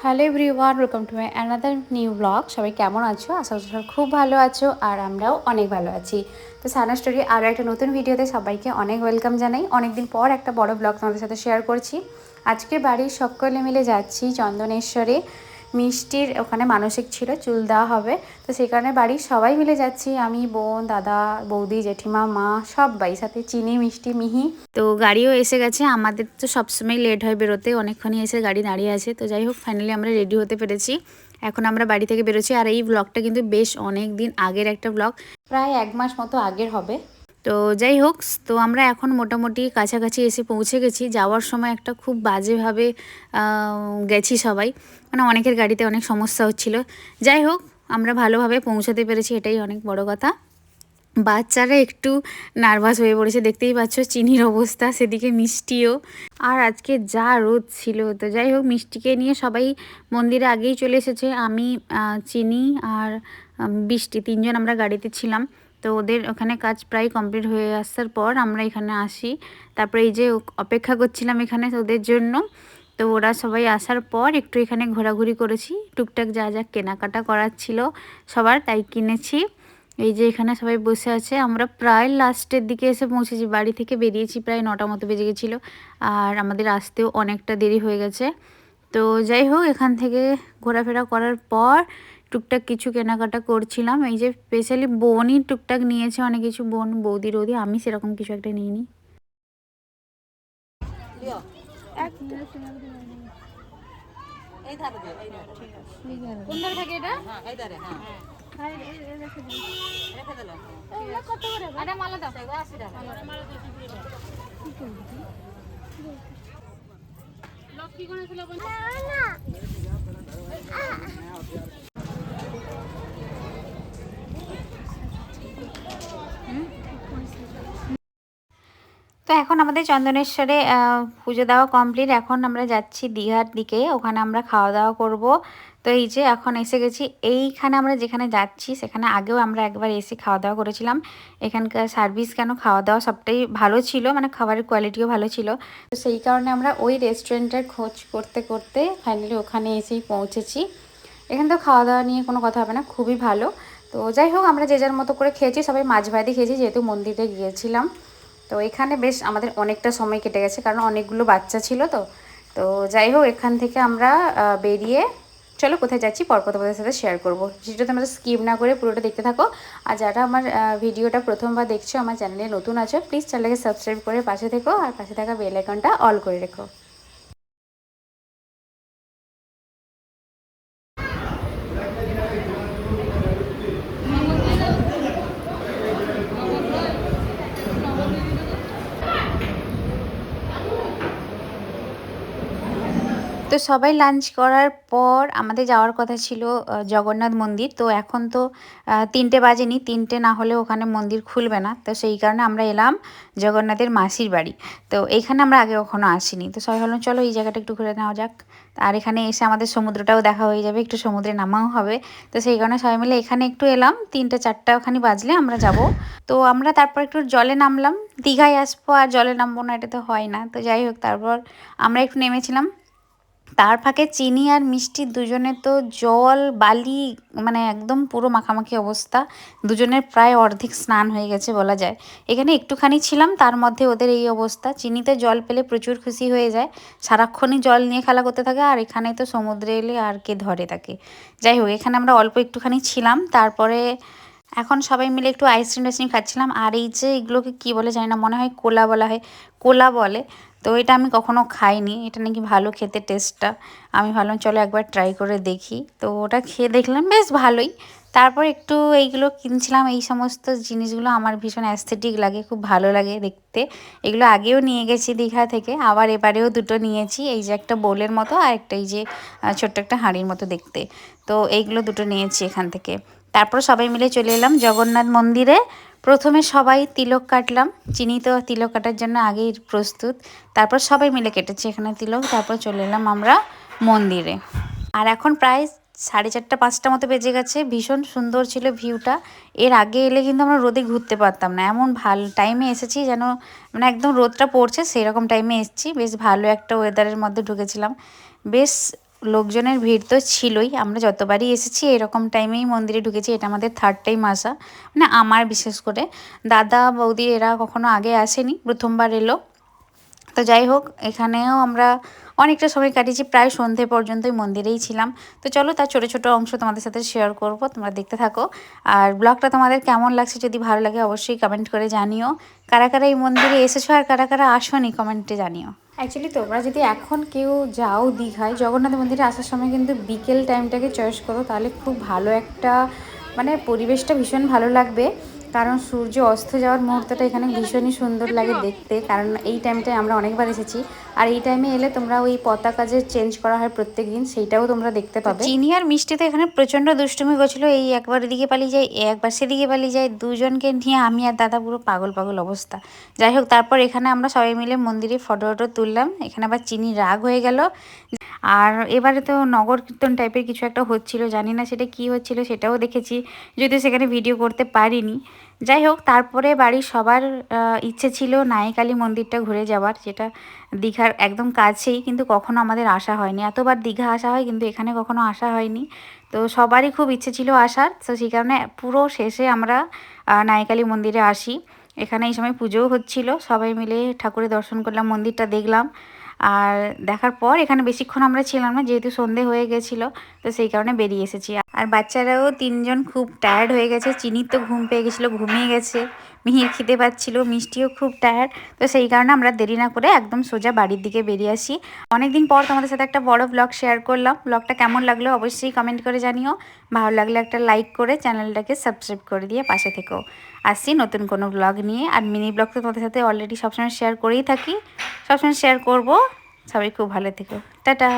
Hello everyone, welcome to my another new blog. সবাই কেমন আছো? আশা করছি সবাই খুব ভালো আছো আর আমরাও অনেক ভালো আছি। তো সানা স্টোরি আরও একটা নতুন ভিডিওতে সবাইকে অনেক ওয়েলকাম জানাই। অনেকদিন পর একটা বড় ব্লগ তোমাদের সাথে শেয়ার করছি। আজকে বাড়ির সকলে মিলে যাচ্ছি চন্দনেশ্বরে। মিষ্টির ওখানে মানসিক ছিল, চুল দেওয়া হবে, তো সেই কারণে বাড়ির সবাই মিলে যাচ্ছি। আমি, বোন, দাদা, বৌদি, জেঠিমা, মা, সবাই, সাথে চিনি, মিষ্টি, মিহি। তো গাড়িও এসে গেছে। আমাদের তো সবসময় লেট হয় বেরোতে, অনেকক্ষণই এসে গাড়ি দাঁড়িয়ে আছে। তো যাই হোক, ফাইনালি আমরা রেডি হতে পেরেছি। এখন আমরা বাড়ি থেকে বেরোচ্ছি। আর এই ব্লগটা কিন্তু বেশ অনেক দিন আগের একটা ব্লগ, প্রায় 1 মাস মতো আগের হবে। তো যাই হোক, তো আমরা এখন মোটামুটি কাছাকাছি এসে পৌঁছে গেছি। যাওয়ার সময় একটা খুব বাজেভাবে গেছি সবাই, মানে অনেকের গাড়িতে অনেক সমস্যা হচ্ছিল। যাই হোক, আমরা ভালোভাবে পৌঁছাতে পেরেছি, এটাই অনেক বড় কথা। বাচ্চারা একটু নার্ভাস হয়ে পড়েছে, দেখতেই পাচ্ছ চিনির অবস্থা, সেদিকে মিষ্টিও। আর আজকে যা রোদ ছিল। তো যাই হোক, মিষ্টিকে নিয়ে সবাই মন্দিরে আগেই চলে এসেছে। আমি, চিনি আর বৃষ্টি, তিনজন আমরা গাড়িতে ছিলাম। তো ওদের ওখানে কাজ প্রায় কমপ্লিট হয়ে আসার পর আমরা এখানে আসি। তারপরে এই যে অপেক্ষা করছিলাম এখানে ওদের জন্য। তো ওরা সবাই আসার পর একটু এখানে ঘোরাঘুরি করেছি, টুকটাক যা যা কেনাকাটা করার ছিল সবার তাই কিনেছি। এই যে এখানে সবাই বসে আছে। আমরা প্রায় লাস্টের দিকে এসে পৌঁছেছি, বাড়ি থেকে বেরিয়েছি প্রায় 9টা মতো বেজে গেছিলো। আর আমাদের আসতেও অনেকটা দেরি হয়ে গেছে। তো যাই হোক, এখান থেকে ঘোরাফেরা করার পর টুকটাক কিছু কেনাকাটা করছিলাম। এই যে স্পেশালি বোনই টুকটাক নিয়েছে অনেক কিছু, বোন, বৌদি রৌদি, আমি সেরকম কিছু একটা নিইনি। তো এখন আমাদের চন্দনেশ্বরে পুজো দেওয়া কমপ্লিট। এখন আমরা যাচ্ছি দীঘার দিকে, ওখানে আমরা খাওয়া দাওয়া করব। তো এই যে এখন এসে গেছি এইখানে, আমরা যেখানে যাচ্ছি সেখানে আগেও আমরা একবার এসে খাওয়া দাওয়া করেছিলাম। এখানকার সার্ভিস কেন খাওয়া দাওয়া সবটাই ভালো ছিল, মানে খাবারের কোয়ালিটিও ভালো ছিল। তো সেই কারণে আমরা ওই রেস্টুরেন্টের খোঁজ করতে করতে ফাইনালি ওখানে এসেই পৌঁছেছি। এখানে তো খাওয়া দাওয়া নিয়ে কোনো কথা হবে না, খুবই ভালো। তো যাই হোক, আমরা যে যার মতো করে খেয়েছি, সবাই মাছ ভাত দিয়ে খেয়েছি যেহেতু মন্দিরে গিয়েছিলাম। তো এখানে বেশ আমাদের অনেকটা সময় কেটে গেছে, কারণ অনেকগুলো বাচ্চা ছিল। তো তো যাই হোক, এখান থেকে আমরা বেরিয়ে চলো কোথায় যাচ্ছি পরপর তোমাদের সাথে শেয়ার করবো। সেটা তোমরা স্কিপ না করে পুরোটা দেখতে থাকো। আর যারা আমার ভিডিওটা প্রথমবার দেখছো, আমার চ্যানেলে নতুন আছো, প্লিজ চ্যানেলকে সাবস্ক্রাইব করে পাশে থেকো, আর পাশে থাকা বেল আইকনটা অল করে রেখো। তো সবাই লাঞ্চ করার পর আমাদের যাওয়ার কথা ছিল জগন্নাথ মন্দির। তো এখন তো 3টে বাজেনি, 3টে না হলে ওখানে মন্দির খুলবে না। তো সেই কারণে আমরা এলাম জগন্নাথের মাসির বাড়ি। তো এইখানে আমরা আগে কখনো আসিনি। তো সবাই ভাবলাম চলো এই জায়গাটা একটু ঘুরে নেওয়া যাক। আর এখানে এসে আমাদের সমুদ্রটাও দেখা হয়ে যাবে, একটু সমুদ্রে নামাও হবে। তো সেই কারণে সবাই মিলে এখানে একটু এলাম। 3টে 4টা ওখানে বাজলে আমরা যাব। তো আমরা তারপর একটু জলে নামলাম। দীঘায় আসবো আর জলে নামবো না, এটা তো হয় না। তো যাই হোক, তারপর আমরা একটু নেমেছিলাম। তার ফাঁকে চিনি আর মিষ্টি দুজনে তো জল বালি, মানে একদম পুরো মাখামাখি অবস্থা। দুজনের প্রায় অর্ধেক স্নান হয়ে গেছে বলা যায়। এখানে একটুখানি ছিলাম, তার মধ্যে ওদের এই অবস্থা। চিনিতে জল পেলে প্রচুর খুশি হয়ে যায়, সারাক্ষণই জল নিয়ে খেলা করতে থাকে। আর এখানে তো সমুদ্রে এলে আর কে ধরে তাকে। যাই হোক, এখানে আমরা অল্প একটুখানি ছিলাম। তারপরে এখন সবাই মিলে একটু আইসক্রিম টাইসক্রিম খাচ্ছিলাম। আর এই যে এগুলোকে কী বলে জানি না, মনে হয় কোলা বলা হয়, কোলা বলে। তো এটা আমি কখনো খাইনি, এটা নাকি ভালো খেতে টেস্টটা। আমি ভাবলাম চলো একবার ট্রাই করে দেখি। তো ওটা খেয়ে দেখলাম বেশ ভালোই। তারপর একটু এইগুলো কিনছিলাম। এই সমস্ত জিনিসগুলো আমার ভীষণ অ্যাস্থেটিক লাগে, খুব ভালো লাগে দেখতে। এগুলো আগেও নিয়ে গেছি দীঘা থেকে, আবার এবারেও দুটো নিয়েছি। এই যে একটা বোলের মতো, আর একটা এই যে ছোট্ট একটা হাঁড়ির মতো দেখতে। তো এইগুলো দুটো নিয়েছি এখান থেকে। তারপর সবাই মিলে চলে এলাম জগন্নাথ মন্দিরে। প্রথমে সবাই তিলক কাটলাম। চিনি তো তিলক কাটার জন্য আগেই প্রস্তুত। তারপর সবাই মিলে কেটেছি এখানে তিলক। তারপর চলে এলাম আমরা মন্দিরে। আর এখন প্রায় 4:30 5টা মতো বেজে গেছে। ভীষণ সুন্দর ছিল ভিউটা। এর আগে এলে কিন্তু আমরা রোদে ঘুরতে পারতাম না, এমন ভালো টাইমে এসেছি যেন, মানে একদম রোদটা পড়ছে সেরকম টাইমে এসেছি। বেশ ভালো একটা ওয়েদারের মধ্যে ঢুকেছিলাম। বেশ লোকজনের ভিড় তো ছিলই। আমরা যতবারই এসেছি এরকম টাইমেই মন্দিরে ঢুকেছি। এটা আমাদের থার্ড টাইম আসা, মানে আমার বিশেষ করে। দাদা বৌদি এরা কখনো আগে আসেনি, প্রথমবার এলো। তো যাই হোক, এখানেও আমরা অনেকটা সময় কাটিয়েছি, প্রায় সন্ধে পর্যন্তই মন্দিরেই ছিলাম। তো চলো তার ছোটো ছোটো অংশ তোমাদের সাথে শেয়ার করব, তোমরা দেখতে থাকো। আর ব্লগটা তোমাদের কেমন লাগছে যদি ভালো লাগে অবশ্যই কমেন্ট করে জানিও। কারা কারা এই মন্দিরে এসেছো আর কারা কারা আসোনি কমেন্টে জানিও। অ্যাকচুয়ালি তোমরা যদি এখন কেউ যাও দীঘায় জগন্নাথ মন্দিরে আসার সময় কিন্তু বিকেল টাইমটাকে চয়েস করো, তাহলে খুব ভালো একটা মানে পরিবেশটা ভীষণ ভালো লাগবে। কারণ সূর্য অস্ত যাওয়ার মুহূর্তটা এখানে ভীষণই সুন্দর লাগে দেখতে, কারণ এই টাইমটায় আমরা অনেকবার এসেছি। আর এই টাইমে এলে তোমরা ওই পতাকা যে চেঞ্জ করা হয় প্রত্যেক দিন, সেইটাও তোমরা দেখতে পাবে। চিনি আর মিষ্টি তো এখানে প্রচণ্ড দুষ্টুমি করছিল, এই একবার এদিকে পালিয়ে যায়, একবার সেদিকে পালিয়ে যায়, দুজনকে নিয়ে আমি আর দাদা পুরো পাগল পাগল অবস্থা। যাই হোক, তারপর এখানে আমরা সবাই মিলে মন্দিরে ফটো টটো তুললাম। এখানে আবার চিনি রাগ হয়ে গেল। আর এবারে তো নগর কীর্তন টাইপের কিছু একটা হচ্ছিল, জানি না সেটা কি হচ্ছিল, সেটাও দেখেছি, যদিও সেখানে ভিডিও করতে পারিনি। যাই হোক, তারপরে বাড়ির সবার ইচ্ছে ছিল নায়িকালী মন্দিরটা ঘুরে যাওয়ার, যেটা দীঘার একদম কাছেই, কিন্তু কখনো আমাদের আসা হয়নি। এতবার দীঘা আসা হয় কিন্তু এখানে কখনো আসা হয়নি। তো সবারই খুব ইচ্ছে ছিল আসার, তো সেই কারণে পুরো শেষে আমরা নায়িকালী মন্দিরে আসি। এখানে এই সময় পুজোও হচ্ছিল, সবাই মিলে ঠাকুরের দর্শন করলাম, মন্দিরটা দেখলাম। আর দেখার পর এখানে বেশিক্ষণ আমরা ছিলাম না, যেহেতু সন্ধে হয়ে গেছিলো, তো সেই কারণে বেরিয়ে এসেছি। আর বাচ্চারাও তিনজন খুব টায়ার্ড হয়ে গেছে, চিনির তো ঘুম পেয়ে গেছিলো, ঘুমিয়ে গেছে, মিহির খিদে পাচ্ছিলো, মিষ্টিও খুব টায়ার্ড। তো সেই কারণে আমরা দেরি না করে একদম সোজা বাড়ির দিকে বেরিয়ে আসি। অনেকদিন পর তোমাদের সাথে একটা বড় ব্লগ শেয়ার করলাম। ব্লগটা কেমন লাগলো অবশ্যই কমেন্ট করে জানিও। ভালো লাগলে একটা লাইক করে চ্যানেলটাকে সাবস্ক্রাইব করে দিয়ে পাশে থেকো। আসছি নতুন কোনো ব্লগ নিয়ে। আর মিনি ব্লগ তো তোমাদের সাথে অলরেডি সবসময় শেয়ার করেই থাকি, সবসময় শেয়ার করব। সবাই খুব ভালো থেকো, টাটা।